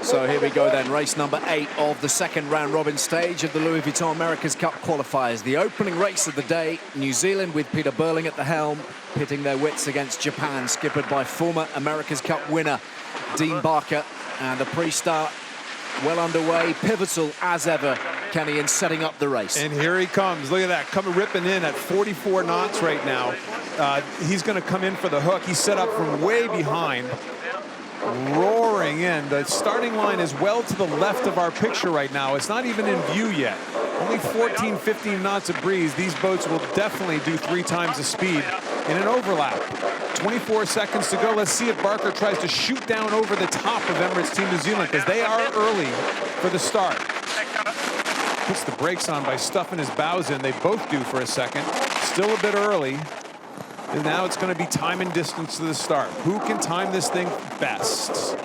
So here we go then, race number 8 of the second round robin stage of the Louis Vuitton America's Cup qualifiers. The opening race of the day, New Zealand with Peter Burling at the helm, pitting their wits against Japan, skippered by former America's Cup winner Dean Barker. And the pre-start well underway, pivotal as ever, Kenny, in setting up the race. And here he comes. Look at that, coming ripping in at 44 knots right now. He's going to come in for the hook. He's set up from way behind, roaring in. The starting line is well to the left of our picture right now. It's not even in view yet. Only 14, 15 knots of breeze. These boats will definitely do 3 times the speed in an overlap. 24 seconds to go. Let's see if Barker tries to shoot down over the top of Emirates Team New Zealand, because they are early for the start. Puts the brakes on by stuffing his bows in. They both do for a second. Still a bit early. And now it's going to be time and distance to the start. Who can time this thing best?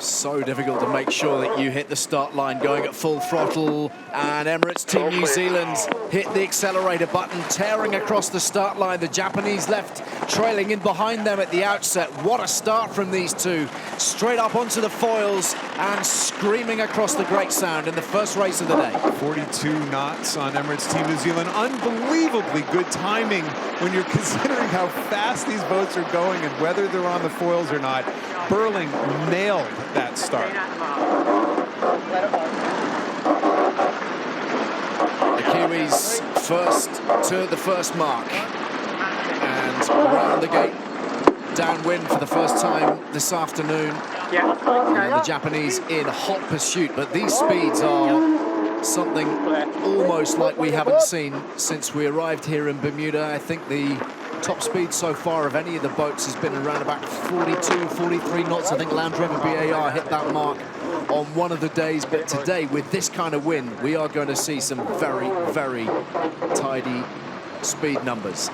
So difficult to make sure that you hit the start line going at full throttle. And Emirates Team New Zealand hit the accelerator button, tearing across the start line. The Japanese left trailing in behind them at the outset. What a start from these two. Straight up onto the foils and screaming across the Great Sound in the first race of the day. 42 knots on Emirates Team New Zealand. Unbelievably good timing when you're considering how fast these boats are going and whether they're on the foils or not. Burling nailed that start. The Kiwis first to the first mark. And around the gate, downwind for the first time this afternoon. And the Japanese in hot pursuit. But these speeds are something almost like we haven't seen since we arrived here in Bermuda. I think the top speed so far of any of the boats has been around about 42, 43 knots. I think Land Rover BAR hit that mark on one of the days. But today, with this kind of wind, we are going to see some very, very tidy speed numbers.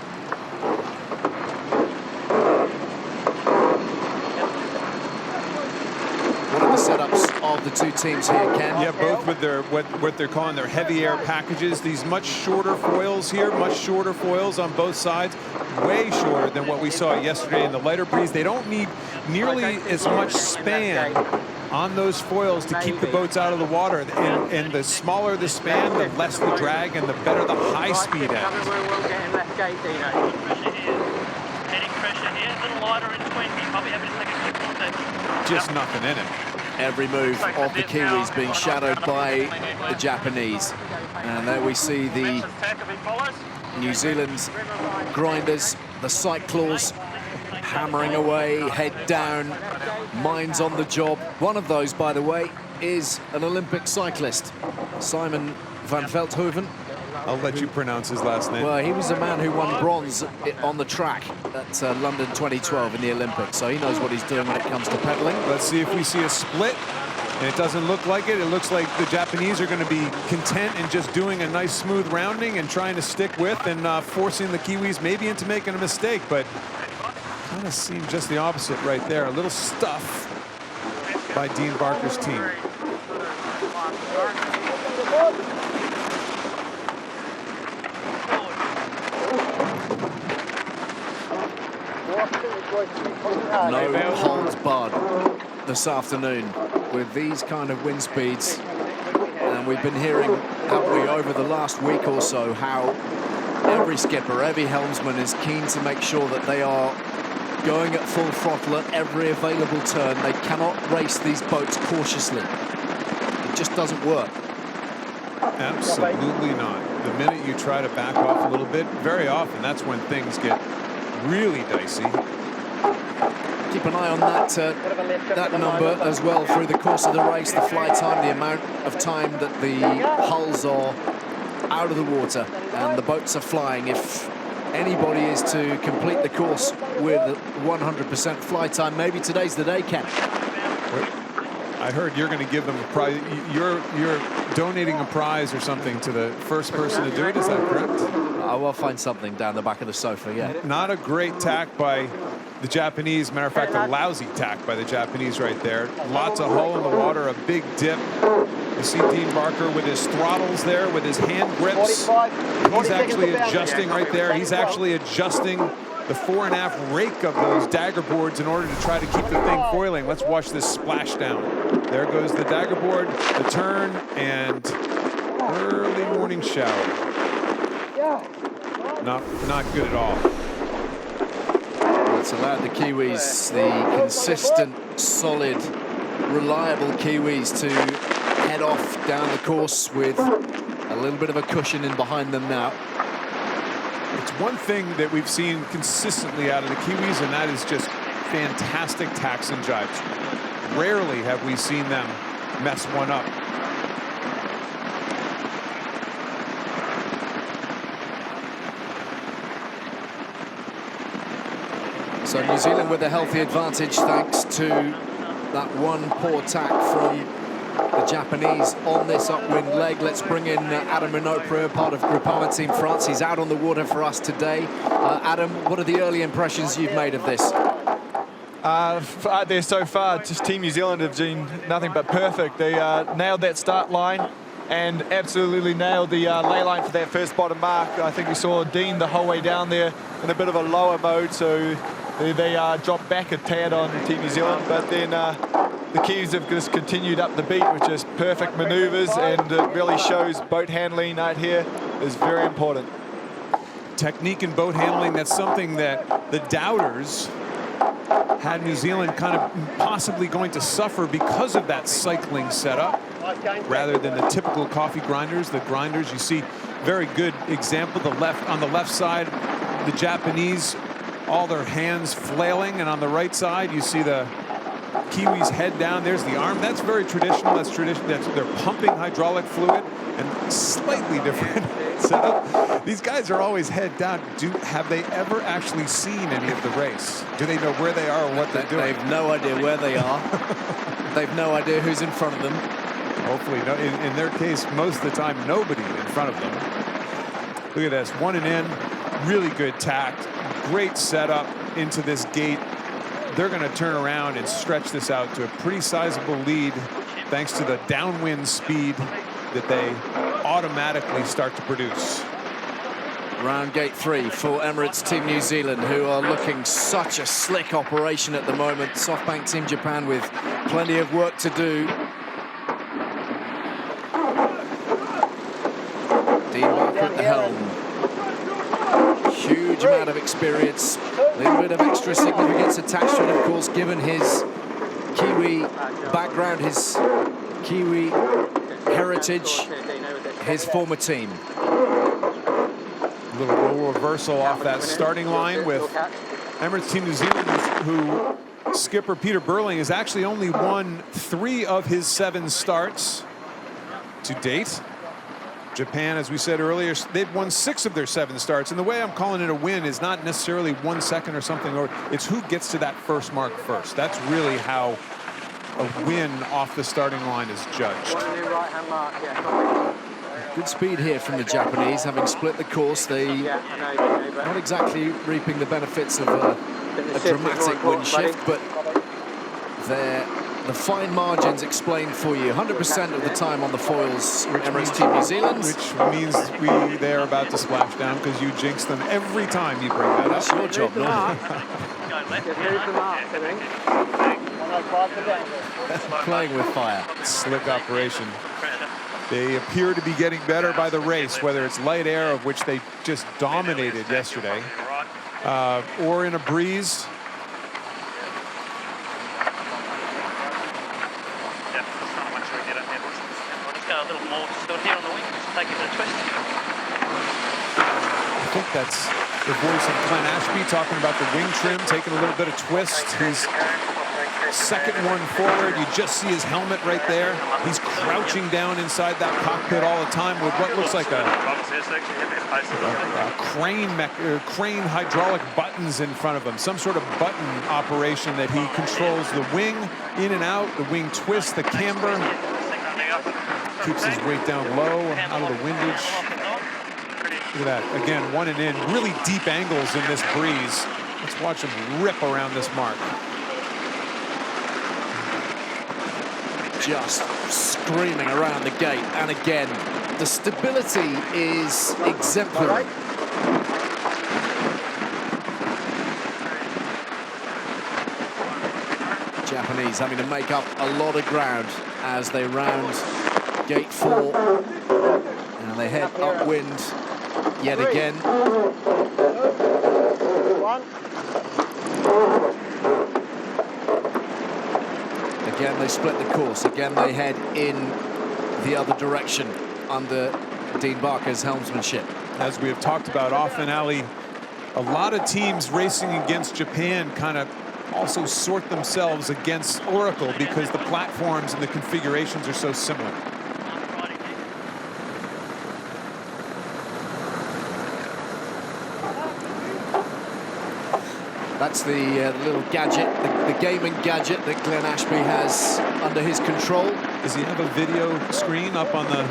What are the setups of the two teams here, Ken? Yeah, both with their what they're calling their heavy air packages. These much shorter foils here, much shorter foils on both sides, way shorter than what we saw yesterday in the lighter breeze. They don't need nearly as much span on those foils to keep the boats out of the water. And the smaller the span, the less the drag and the better the high speed end. Just nothing in it. Every move of the Kiwis being shadowed by the Japanese. And there we see the New Zealand's grinders, the Cyclaws, hammering away, head down, minds on the job. One of those, by the way, is an Olympic cyclist, Simon van Veldhoven. I'll let you pronounce his last name. Well, he was the man who won bronze on the track at London 2012 in the Olympics, so he knows what he's doing when it comes to pedaling. Let's see if we see a split. And it doesn't look like it. It looks like the Japanese are going to be content in just doing a nice smooth rounding and trying to stick with and forcing the Kiwis maybe into making a mistake, but kind of seemed just the opposite right there. A little stuff by Dean Barker's team. No holds barred this afternoon with these kind of wind speeds. And we've been hearing, haven't we, over the last week or so, how every skipper, every helmsman is keen to make sure that they are going at full throttle at every available turn. They cannot race these boats cautiously. It just doesn't work. Absolutely not. The minute you try to back off a little bit, very often that's when things get really dicey. Keep an eye on that number as well through the course of the race, the fly time, the amount of time that the hulls are out of the water and the boats are flying. If anybody is to complete the course with 100% fly time, maybe today's the day, Ken. I heard you're going to give them a prize. You're donating a prize or something to the first person to do it. Is that correct? I will find something down the back of the sofa, yeah. Not a great tack by the Japanese. Matter of fact, a lousy tack by the Japanese right there. Lots of hull in the water, a big dip. You see Dean Barker with his throttles there, with his hand grips. He's actually adjusting right there. He's actually adjusting the fore and aft rake of those dagger boards in order to try to keep the thing foiling. Let's watch this splash down. There goes the dagger board, the turn, and early morning shower. Not good at all. It's allowed the Kiwis, the consistent, solid, reliable Kiwis, to head off down the course with a little bit of a cushion in behind them now. It's one thing that we've seen consistently out of the Kiwis, and that is just fantastic tacks and jibes. Rarely have we seen them mess one up. So New Zealand with a healthy advantage thanks to that one poor tack from the Japanese on this upwind leg. Let's bring in Adam Renopre, part of Groupama Team France. He's out on the water for us today. Adam, what are the early impressions you've made of this? Out there so far, just Team New Zealand have been nothing but perfect. They nailed that start line and absolutely nailed the ley line for that first bottom mark. I think we saw Dean the whole way down there in a bit of a lower mode, so they dropped back a tad on Team New Zealand, but then the Kiwis have just continued up the beat with just perfect maneuvers, and it really shows boat handling out here is very important. Technique in boat handling, that's something that the doubters had New Zealand kind of possibly going to suffer because of that cycling setup rather than the typical coffee grinders. The grinders, you see, very good example. On the left side, the Japanese, all their hands flailing, and on the right side you see the Kiwis head down. There's the arm. That's very traditional. That's traditional. They're pumping hydraulic fluid, and slightly different setup. These guys are always head down. Have they ever actually seen any of the race? Do they know where they are or what they're doing? They've no idea where they are. They've no idea who's in front of them. Hopefully, no, in their case, most of the time, nobody in front of them. Look at this, one and in, really good tact. Great setup into this gate. They're going to turn around and stretch this out to a pretty sizable lead thanks to the downwind speed that they automatically start to produce. Round gate 3 for Emirates Team New Zealand, who are looking such a slick operation at the moment. SoftBank Team Japan with plenty of work to do. Dean Barker at the helm. Huge amount of experience, a little bit of extra significance attached to it, of course, given his Kiwi background, his Kiwi heritage, his former team. A little roll reversal off that starting line with Emirates Team New Zealand, who skipper Peter Burling has actually only won 3 of his 7 starts to date. Japan, as we said earlier, they've won 6 of their 7 starts, and the way I'm calling it a win is not necessarily 1 second or something, or it's who gets to that first mark first. That's really how a win off the starting line is judged. Good speed here from the Japanese, having split the course. They not exactly reaping the benefits of a dramatic wind shift, but the fine margins explained for you. 100% of the time on the foils, Emirates Team New Zealand. Which means they're about to splash down because you jinx them every time you bring that up. That's your job, no? Playing with fire. Slick operation. They appear to be getting better by the race, whether it's light air, of which they just dominated yesterday, or in a breeze. I think that's the voice of Glenn Ashby talking about the wing trim, taking a little bit of twist. His second one forward, you just see his helmet right there. He's crouching down inside that cockpit all the time with what looks like a crane hydraulic buttons in front of him. Some sort of button operation that he controls the wing in and out, the wing twist, the camber. Keeps his weight down low, out of the windage. Look at that, again, one and in. Really deep angles in this breeze. Let's watch him rip around this mark. Just screaming around the gate, and again, the stability is exemplary. Japanese having to make up a lot of ground as they round gate 4. And they head upwind yet again. Again, they split the course. Again, they head in the other direction under Dean Barker's helmsmanship. As we have talked about often, Ali, a lot of teams racing against Japan kind of also sort themselves against Oracle because the platforms and the configurations are so similar. That's the little gadget, the gaming gadget that Glenn Ashby has under his control. Does he have a video screen up on the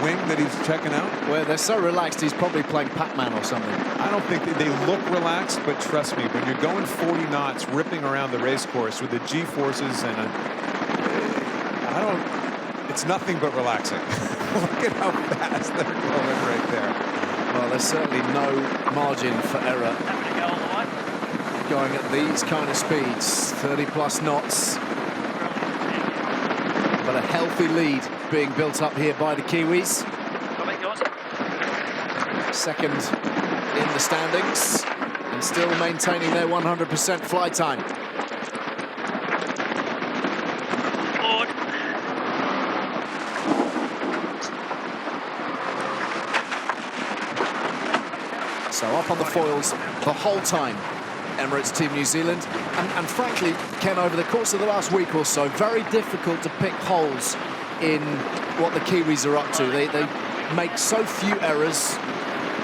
wing that he's checking out? Well, they're so relaxed, he's probably playing Pac-Man or something. I don't think they look relaxed, but trust me, when you're going 40 knots, ripping around the race course with the G-forces and it's nothing but relaxing. Look at how fast they're going right there. Well, there's certainly no margin for error going at these kind of speeds, 30+ knots. But a healthy lead being built up here by the Kiwis. Second in the standings and still maintaining their 100% fly time. So up on the foils the whole time, Emirates Team New Zealand. And frankly, Ken, over the course of the last week or so, very difficult to pick holes in what the Kiwis are up to. They make so few errors.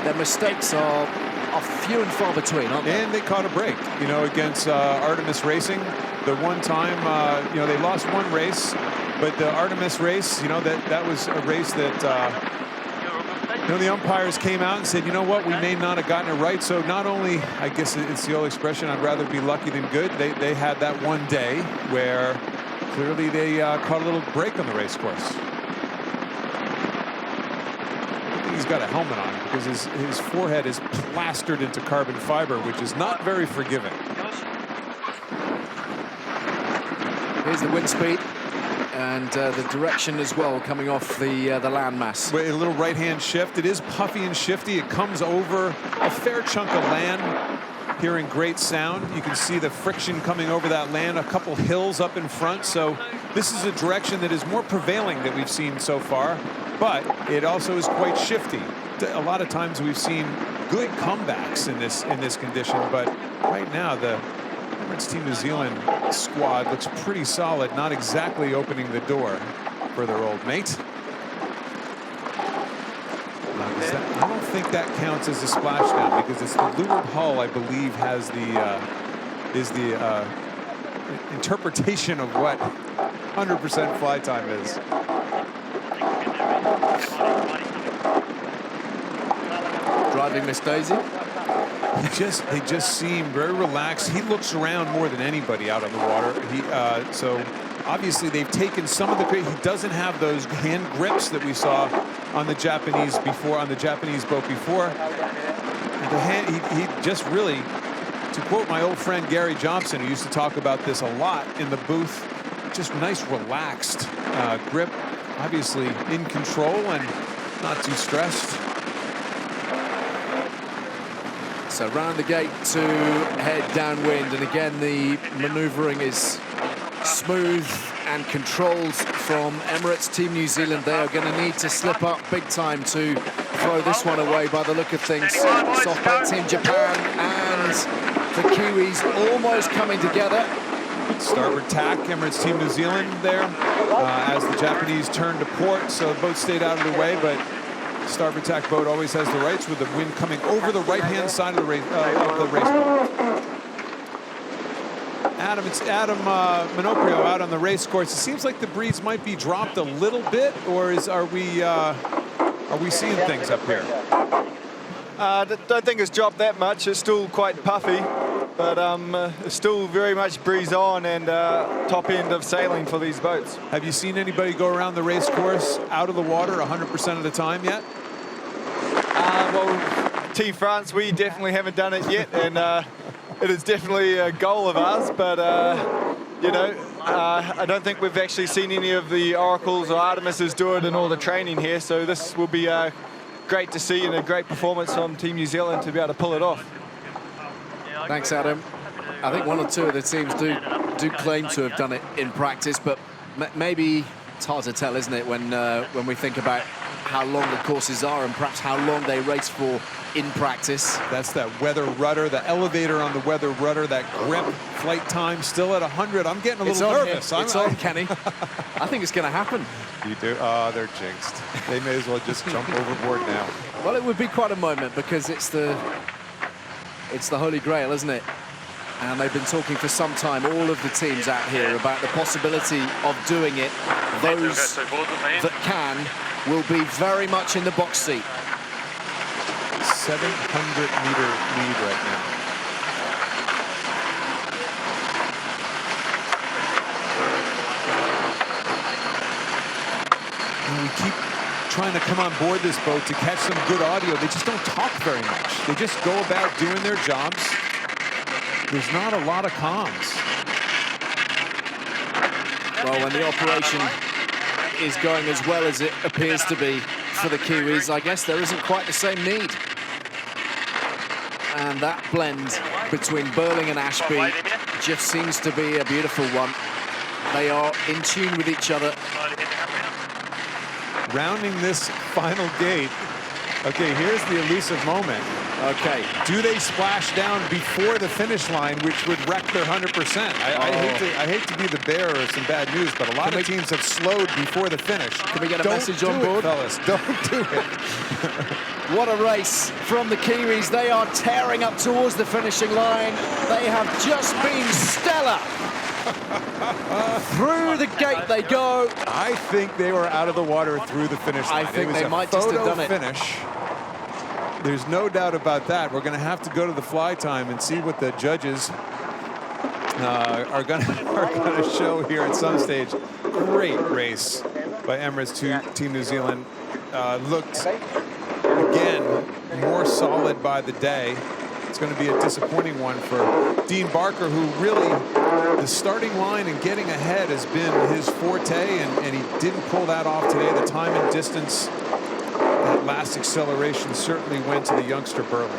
Their mistakes are few and far between, aren't they? And they caught a break, you know, against Artemis Racing. The one time, you know, they lost one race, but the Artemis race, you know, that was a race that you know, the umpires came out and said, you know what, we may not have gotten it right. So not only, I guess it's the old expression, I'd rather be lucky than good. They had that one day where clearly they caught a little break on the race course. I think he's got a helmet on because his forehead is plastered into carbon fiber, which is not very forgiving. Here's the wind speed. And the direction as well coming off the landmass. A little right-hand shift. It is puffy and shifty. It comes over a fair chunk of land here in great sound. You can see the friction coming over that land, a couple hills up in front. So this is a direction that is more prevailing that we've seen so far, but it also is quite shifty. A lot of times we've seen good comebacks in this condition, but right now the Emirates Team New Zealand squad looks pretty solid, not exactly opening the door for their old mate. I don't think that counts as a splashdown because it's the lured hull, I believe, has the interpretation of what 100% fly time is. Driving Miss Daisy. They just seem very relaxed. He looks around more than anybody out on the water. So obviously they've taken some of the great. He doesn't have those hand grips that we saw on the Japanese boat before. And the hand, he just really, to quote my old friend Gary Jobson, who used to talk about this a lot in the booth, just nice relaxed grip, obviously in control and not too stressed. So round the gate to head downwind, and again the maneuvering is smooth and controlled from Emirates Team New Zealand. They are going to need to slip up big time to throw this one away by the look of things. SoftBank Team Japan and the Kiwis almost coming together. Starboard tack, Emirates Team New Zealand there as the Japanese turn to port, so the boat stayed out of the way, but starboard tack boat always has the rights with the wind coming over the right-hand side of the race boat. It's Adam Minoprio out on the race course. It seems like the breeze might be dropped a little bit, or are we seeing things up here? Don't think it's dropped that much. It's still quite puffy, but it's still very much breeze on and top end of sailing for these boats. Have you seen anybody go around the race course out of the water 100% of the time yet? Well, Team France, we definitely haven't done it yet, and it is definitely a goal of ours, but you know, I don't think we've actually seen any of the Oracles or Artemises do it in all the training here, so this will be great to see and a great performance from Team New Zealand to be able to pull it off. Thanks, Adam. I think one or two of the teams do claim to have done it in practice, but maybe it's hard to tell, isn't it, when we think about how long the courses are and perhaps how long they race for in practice. That's that weather rudder, the elevator on the weather rudder, that grip flight time still at 100. I'm getting a little nervous. It's on, Kenny. I think it's going to happen. You do? Oh, they're jinxed. They may as well just jump overboard now. Well, it would be quite a moment because it's the Holy Grail, isn't it? And they've been talking for some time, all of the teams out here, about the possibility of doing it. Those that can will be very much in the box seat. 700-meter lead right now. And we keep trying to come on board this boat to catch some good audio. They just don't talk very much. They just go about doing their jobs. There's not a lot of comms. Well, when the operation is going as well as it appears to be for the Kiwis, I guess there isn't quite the same need. And that blend between Burling and Ashby just seems to be a beautiful one. They are in tune with each other. Rounding this final gate. Okay, here's the elusive moment. Okay. Do they splash down before the finish line, which would wreck their 100%? I hate to be the bearer of some bad news, but a lot of teams have slowed before the finish. Can we get a message on board? Fellas, don't do it. What a race from the Kiwis. They are tearing up towards the finishing line. They have just been stellar. Through the gate they go. I think they were out of the water through the finish line. I think they might just have done it. Finish. There's no doubt about that. We're going to have to go to the fly time and see what the judges are going to show here at some stage. Great race by Emirates to Team New Zealand. Looked, again, more solid by the day. It's going to be a disappointing one for Dean Barker, who really, the starting line and getting ahead has been his forte, and he didn't pull that off today. The time and distance, that last acceleration certainly went to the youngster Burling.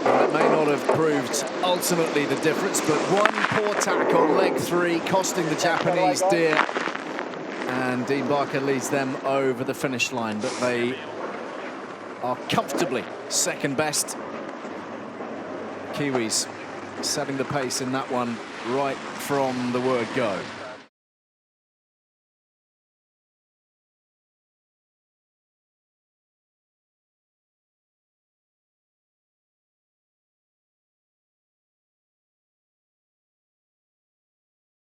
Well, it may not have proved ultimately the difference, but one poor tackle, leg 3, costing the Japanese dear. And Dean Barker leads them over the finish line, but they are comfortably second best. Kiwis setting the pace in that one right from the word go.